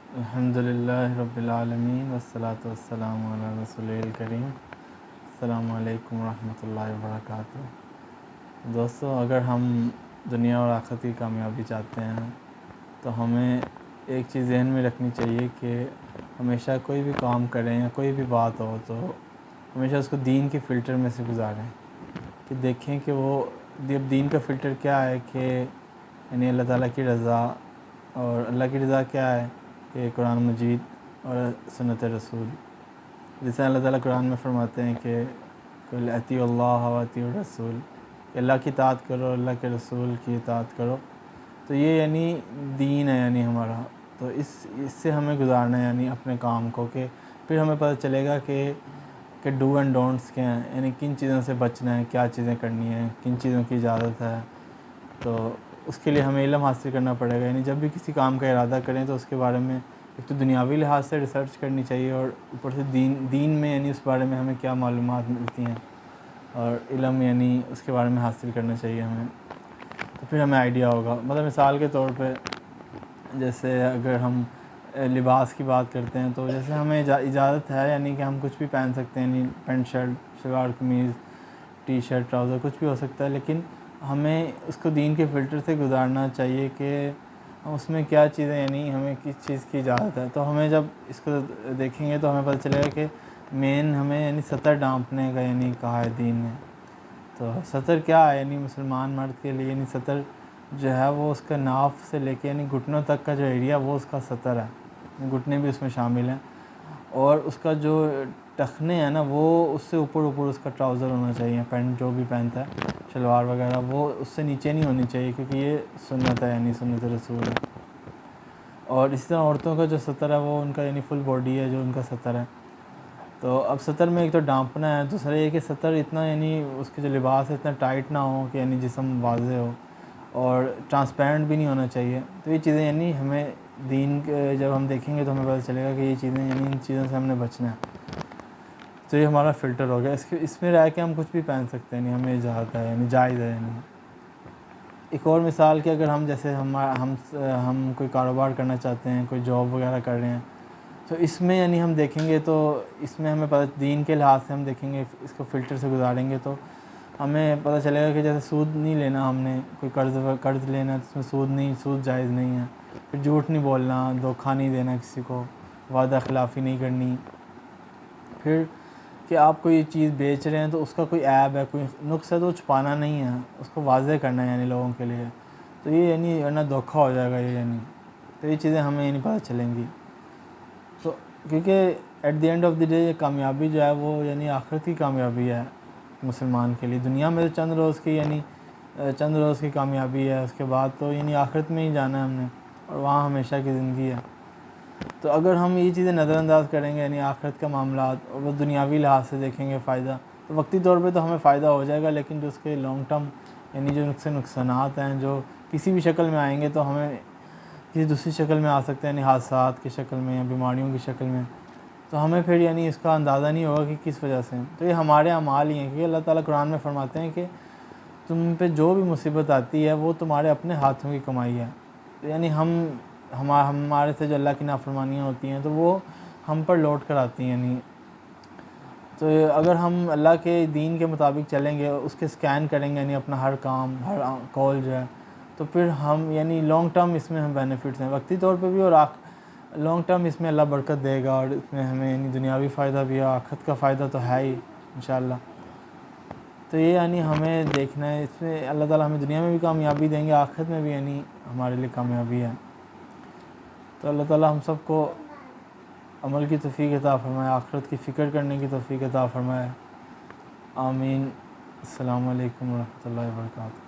الحمدللہ رب العالمین والصلاۃ والسلام علی رسول الکریم۔ السلام علیکم ورحمۃ اللہ وبرکاتہ۔ دوستو، اگر ہم دنیا اور آخرت کی کامیابی چاہتے ہیں تو ہمیں ایک چیز ذہن میں رکھنی چاہیے کہ ہمیشہ کوئی بھی کام کریں یا کوئی بھی بات ہو تو ہمیشہ اس کو دین کے فلٹر میں سے گزاریں، کہ دیکھیں کہ وہ دین کا فلٹر کیا ہے، کہ یعنی اللہ تعالیٰ کی رضا، اور اللہ کی رضا کیا ہے کہ قرآن مجید اور سنت رسول۔ جیسے اللہ تعالیٰ قرآن میں فرماتے ہیں کہ قل اطیعوا اللہ و اطیعوا الرسول، کہ اللہ کی اطاعت کرو، اللہ کے رسول کی اطاعت کرو۔ تو یہ یعنی دین ہے یعنی ہمارا، تو اس سے ہمیں گزارنا ہے یعنی اپنے کام کو، کہ پھر ہمیں پتہ چلے گا کہ ڈو اینڈ ڈونٹس کیا ہیں، یعنی کن چیزوں سے بچنا ہے، کیا چیزیں کرنی ہیں، کن چیزوں کی اجازت ہے۔ تو اس کے لیے ہمیں علم حاصل کرنا پڑے گا، یعنی جب بھی کسی کام کا ارادہ کریں تو اس کے بارے میں ایک تو دنیاوی لحاظ سے ریسرچ کرنی چاہیے، اور اوپر سے دین میں یعنی اس بارے میں ہمیں کیا معلومات ملتی ہیں، اور علم یعنی اس کے بارے میں حاصل کرنا چاہیے ہمیں، تو پھر ہمیں آئیڈیا ہوگا۔ مطلب مثال کے طور پہ جیسے اگر ہم لباس کی بات کرتے ہیں تو جیسے ہمیں اجازت ہے یعنی کہ ہم کچھ بھی پہن سکتے ہیں، یعنی پینٹ شرٹ، شلوار قمیض، ٹی شرٹ، ٹراؤزر، کچھ بھی ہو سکتا ہے، لیکن ہمیں اس کو دین کے فلٹر سے گزارنا چاہیے کہ اس میں کیا چیزیں یعنی ہمیں کس چیز کی اجازت ہے۔ تو ہمیں جب اس کو دیکھیں گے تو ہمیں پتہ چلے گا کہ مین ہمیں یعنی سطر ڈھانپنے کا یعنی کہا ہے دین نے۔ تو سطر کیا ہے، یعنی مسلمان مرد کے لیے یعنی سطر جو ہے وہ اس کا ناف سے لے کے یعنی گھٹنوں تک کا جو ایریا وہ اس کا سطر ہے، گھٹنے بھی اس میں شامل ہیں، اور اس کا جو ٹخنے ہیں نا وہ اس سے اوپر اس کا ٹراؤزر ہونا چاہیے، پینٹ جو بھی پہنتا ہے شلوار وغیرہ وہ اس سے نیچے نہیں ہونی چاہیے، کیونکہ یہ سنت ہے یعنی سنت رسول ہے۔ اور اس طرح عورتوں کا جو سطر ہے وہ ان کا یعنی فل باڈی ہے جو ان کا سطر ہے۔ تو اب سطر میں ایک تو ڈھانپنا ہے، دوسرا یہ کہ سطر اتنا یعنی اس کے جو لباس ہے اتنا ٹائٹ نہ ہو کہ یعنی جسم واضح ہو، اور ٹرانسپیرنٹ بھی نہیں ہونا چاہیے۔ تو یہ چیزیں یعنی ہمیں دین کے جب ہم دیکھیں گے تو ہمیں پتہ چلے گا کہ یہ چیزیں یعنی ان چیزوں سے ہم نے بچنا ہے۔ تو یہ ہمارا فلٹر ہو گیا، اس میں رہ کے ہم کچھ بھی پہن سکتے ہیں، یعنی ہمیں اجازت ہے، یعنی جائز ہے۔ یعنی ایک اور مثال کہ اگر ہم جیسے ہم کوئی کاروبار کرنا چاہتے ہیں، کوئی جاب وغیرہ کر رہے ہیں، تو اس میں یعنی ہم دیکھیں گے تو اس میں ہمیں پتہ دین کے لحاظ سے ہم دیکھیں گے، اس کو فلٹر سے گزاریں گے تو ہمیں پتہ چلے گا کہ جیسے سود نہیں لینا، ہم نے کوئی قرض لینا ہے تو اس میں سود جائز نہیں ہے، پھر جھوٹ نہیں بولنا، دھوکہ نہیں دینا کسی کو، وعدہ خلافی نہیں کرنی، پھر کہ آپ کوئی چیز بیچ رہے ہیں تو اس کا کوئی عیب ہے، کوئی نقص ہے تو چھپانا نہیں ہے، اس کو واضح کرنا ہے یعنی لوگوں کے لیے، تو یہ یعنی ورنہ دھوکہ ہو جائے گا یہ یعنی، تو یہ چیزیں ہمیں یعنی پتہ چلیں گی۔ تو کیونکہ at the end of the day یہ کامیابی جو ہے وہ یعنی آخرت کی کامیابی ہے مسلمان کے لیے۔ دنیا میں چند روز کی کامیابی ہے، اس کے بعد تو یعنی آخرت میں ہی جانا ہے ہم نے، اور وہاں ہمیشہ کی زندگی ہے۔ تو اگر ہم یہ چیزیں نظر انداز کریں گے یعنی آخرت کا معاملات، اور وہ دنیاوی لحاظ سے دیکھیں گے فائدہ، تو وقتی طور پہ تو ہمیں فائدہ ہو جائے گا، لیکن جو اس کے لانگ ٹرم یعنی جو نقصانات ہیں جو کسی بھی شکل میں آئیں گے، تو ہمیں کسی دوسری شکل میں آ سکتے ہیں، یعنی حادثات کی شکل میں یا بیماریوں کی شکل میں، تو ہمیں پھر یعنی اس کا اندازہ نہیں ہوگا کہ کس وجہ سے۔ تو یہ ہمارے اعمال ہی ہیں، کیونکہ اللہ تعالیٰ قرآن میں فرماتے ہیں کہ تم پہ جو بھی مصیبت آتی ہے وہ تمہارے اپنے ہاتھوں کی کمائی ہے، یعنی ہمارے سے جو اللہ کی نافرمانیاں ہوتی ہیں تو وہ ہم پر لوٹ کر آتی ہیں یعنی۔ تو اگر ہم اللہ کے دین کے مطابق چلیں گے، اس کے سکین کریں گے یعنی اپنا ہر کام، ہر کال جو ہے، تو پھر ہم یعنی لانگ ٹرم اس میں ہم بینیفٹس ہیں، وقتی طور پہ بھی، اور لانگ ٹرم اس میں اللہ برکت دے گا، اور اس میں ہمیں یعنی دنیاوی فائدہ بھی ہے، آخرت کا فائدہ تو ہے ہی انشاءاللہ۔ تو یہ یعنی ہمیں دیکھنا ہے، اس میں اللہ تعالیٰ ہمیں دنیا میں بھی کامیابی دیں گے، آخرت میں بھی یعنی ہمارے لیے کامیابی ہے۔ تو اللہ تعالیٰ ہم سب کو عمل کی توفیق عطا فرمائے، آخرت کی فکر کرنے کی توفیق عطا فرمائے، آمین۔ السلام علیکم ورحمۃ اللہ وبرکاتہ۔